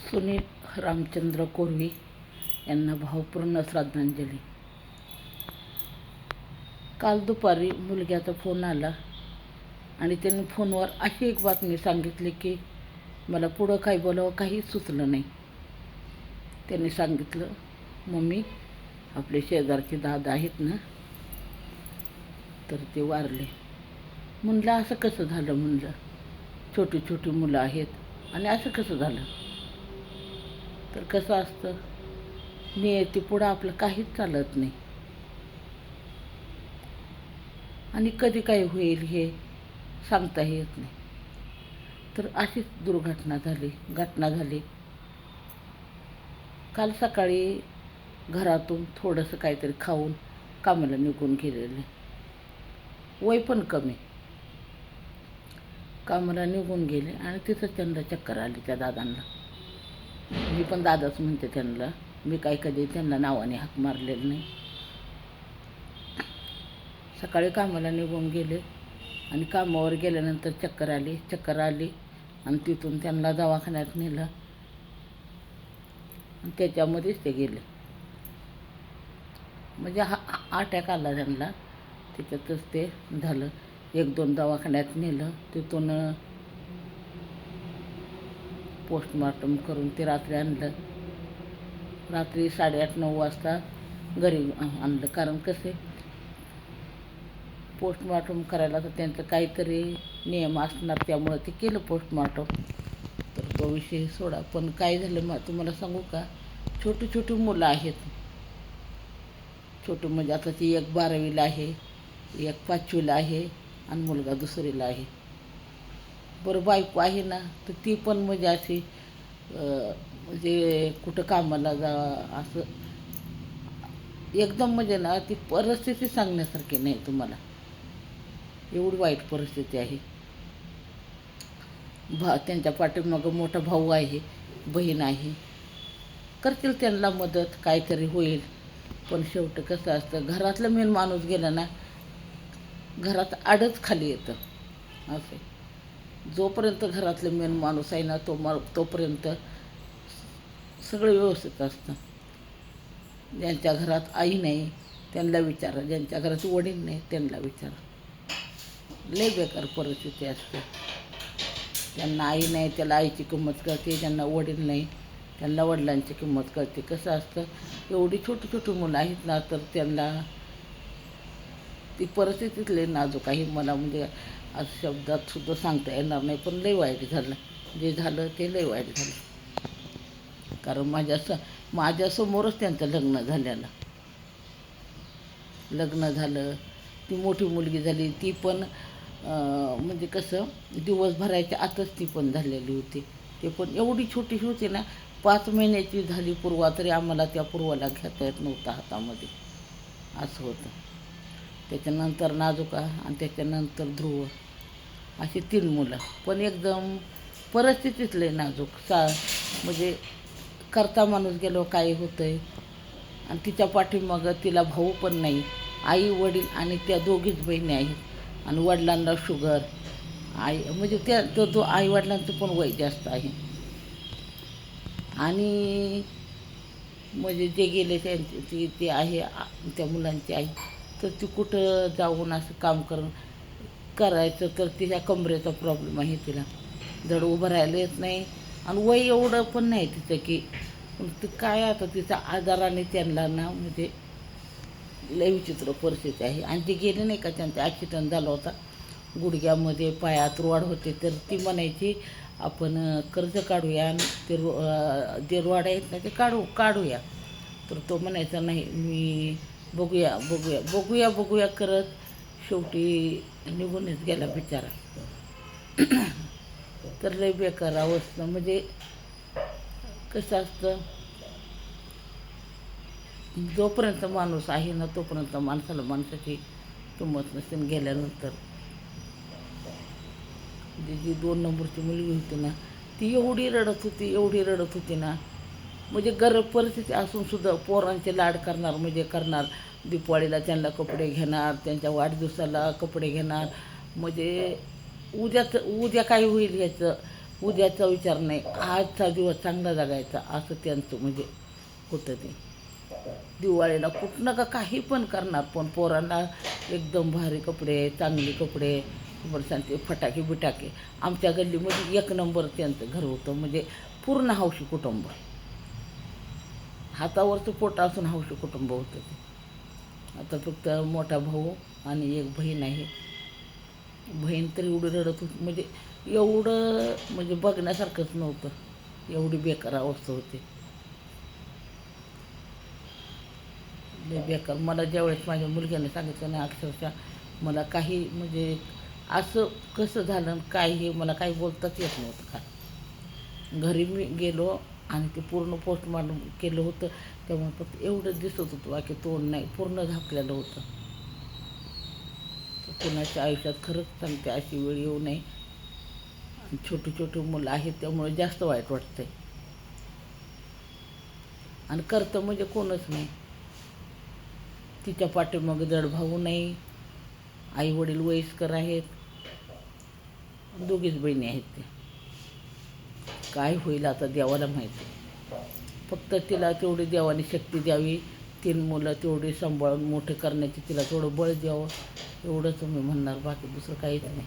सुनील रामचंद्र कोरवी यांना भावपूर्ण श्रद्धांजली. काल दुपारी मुलग्याचा फोन आला आणि त्यांनी फोनवर अशी एक बातमी सांगितली की मला पुढं काय बोलावं काही सुचलं नाही. त्यांनी सांगितलं, मम्मी आपले शेजारचे दादा आहेत ना, तर ते वारले. म्हणलं असं कसं झालं? म्हणलं छोटी छोटी मुलं आहेत आणि असं कसं झालं? तर कसं असतं, नियती पुढं आपलं काहीच चालत नाही आणि कधी काय होईल हे सांगता येत नाही. तर अशीच घटना झाली. काल सकाळी घरातून थोडंसं काहीतरी खाऊन कामाला निघून गेलेले, वय पण कमी. कामाला निघून गेले आणि तिथं त्यांना चक्कर आली त्या दादांना. मी पण दादाच म्हणते त्यांना, मी काही कधी त्यांना नावाने हाक मारलेलं नाही. सकाळी कामाला निघून गेले आणि कामावर गेल्यानंतर चक्कर आली आणि तिथून त्यांना दवाखान्यात नेलं आणि त्याच्यामध्येच ते गेले. म्हणजे अटॅक आला त्यांना, त्याच्यातच ते झालं. 1-2 दवाखान्यात नेलं, तिथून पोस्टमॉर्टम करून ते रात्री आणलं. रात्री 8:30-9 वाजता घरी आणलं. कारण कसे पोस्टमॉर्टम करायला तर त्यांचं काहीतरी नियम असणार, त्यामुळं ते केलं पोस्टमॉर्टम. तर तो विषय सोडा. पण काय झालं तुम्हाला सांगू का, छोटी छोटी मुलं आहेत. छोटी म्हणजे आता ती एक 12वीला आहे, एक 5वीला आहे आणि मुलगा 2रीला आहे. बरं बायको आहे ना, तर ती पण म्हणजे अशी म्हणजे कुठं कामाला जा असं एकदम म्हणजे ना, ती परिस्थिती सांगण्यासारखी नाही तुम्हाला, एवढी वाईट परिस्थिती आहे. त्यांच्या पाठीमागं मोठा भाऊ आहे, बहीण आहे, करतील त्यांना मदत, काहीतरी होईल. पण शेवटी कसं असतं, घरातलं मेन माणूस गेला ना, घरात आडच खाली येतं. असे जोपर्यंत घरातलं मेन माणूस आहे ना, तोपर्यंत सगळं व्यवस्थित असतं. ज्यांच्या घरात आई नाही त्यांना विचारा, ज्यांच्या घरात वडील नाही त्यांना विचारा. लय बेकार परिस्थिती असते. ज्यांना आई नाही त्याला आईची किंमत कळते, ज्यांना वडील नाही त्यांना वडिलांची किंमत कळते. कसं असतं, एवढी छोटी छोटी मुलं आहेत ना, तर त्यांना ती परिस्थितीच लय नाजूक आहे. मला म्हणजे आज शब्दात सुद्धा सांगता येणार नाही, पण लय वाईट झालं. जे झालं ते लय वाईट झालं. कारण माझ्यासमोरच त्यांचं लग्न झालं. ती मोठी मुलगी झाली, ती पण म्हणजे कसं दिवसभराच्या आतच ती पण झालेली होती. ते पण एवढी छोटीशी होती ना, 5 महिन्याची झाली पूर्वा, तरी आम्हाला त्या पूर्वाला घेता येत नव्हता हातामध्ये, असं होतं. त्याच्यानंतर नाजुका आणि त्याच्यानंतर ध्रुव, अशी 3 मुलं. पण एकदम परिस्थितीच लय नाजूक. म्हणजे करता माणूस गेलो काय होतंय. आणि तिच्या पाठीमागं तिला भाऊ पण नाही, आई वडील आणि त्या 2घीच बहिणी आहेत. आणि वडिलांना शुगर, आई म्हणजे तो आई वडिलांचं पण वय जास्त आहे. आणि म्हणजे जे गेले त्यांचे ते आहे त्या मुलांची आई, तर ती कुठं जाऊन असं काम करायचं, तर तिच्या कमरेचा प्रॉब्लेम आहे. तिला जड उभं राहायला येत नाही आणि वय एवढं पण नाही तिचं की, ते काय आता तिचा आजाराने त्यांना ना म्हणजे लय विचित्र परिस्थिती आहे. आणि ते गेले नाही का, त्यांचा ॲक्सिडेंट झाला होता गुडघ्यामध्ये, पायात रोड होते. तर ती म्हणायची आपण कर्ज काढूया आणि ते जे रोड आहेत ना ते काढूया. तर तो म्हणायचा नाही, मी बघूया करत शेवटी निघूनच गेला बिचारा. तर लय बेकार अवस्था. म्हणजे कसं असतं, जोपर्यंत माणूस आहे ना तोपर्यंत माणसाला माणसाची किंमत नसते. गेल्यानंतर जी 2 नंबरची मुलगी होती ना, ती एवढी रडत होती ना, म्हणजे गरीब परिस्थिती असून सुद्धा पोरांचे लाड करणार. दिवाळीला त्यांना कपडे घेणार, त्यांच्या वाढदिवसाला कपडे घेणार. म्हणजे उद्या काय होईल याचं उद्याचा विचार नाही, आजचा दिवस चांगला जगायचा असं त्यांचं म्हणजे होतं ते. दिवाळीला कुठनं का काही पण करणार, पण पोरांना एकदम भारी कपडे, चांगले कपडे, तुम्हाला सांगते फटाके बिटाके. आमच्या गल्लीमध्ये एक नंबर त्यांचं घर होतं, म्हणजे पूर्ण हौशी कुटुंब, हातावरचं पोट असून हौशी कुटुंब होतं ते. आता फक्त मोठा भाऊ आणि एक बहीण आहे. बहीण तर एवढी रडत होती, म्हणजे एवढं म्हणजे बघण्यासारखंच नव्हतं, एवढी बेकार अवस्था होती, लय बेकार. मला ज्यावेळेस माझ्या मुलग्याने सांगितलं ना, अक्षरशः मला काही म्हणजे असं कसं झालं आणि काय हे मला काही बोलताच येत नव्हतं का. घरी मी गेलो आणि ते पूर्ण पोस्टमॉर्टम केलं होतं, त्यामुळे फक्त एवढंच दिसत होतं, बाकी तोंड नाही, पूर्ण झाकलेलं होतं. कोणाच्या आयुष्यात खरंच सांगते अशी वेळ येऊ नये. आणि छोटी छोटी मुलं आहेत त्यामुळे जास्त वाईट वाटतंय. आणि करतं म्हणजे कोणच नाही. तिच्या पाठीमागे जड भाऊ नाही, आई वडील वयस्कर आहेत, दोघीच बहिणी आहेत त्या. काय होईल आता देवाला माहिती. फक्त तिला तेवढी देवाने शक्ती द्यावी, 3 मुलं तेवढी सांभाळून मोठे करण्याची तिला थोडं बळ द्यावं, एवढंच मी म्हणणार, बाकी दुसरं काहीच नाही.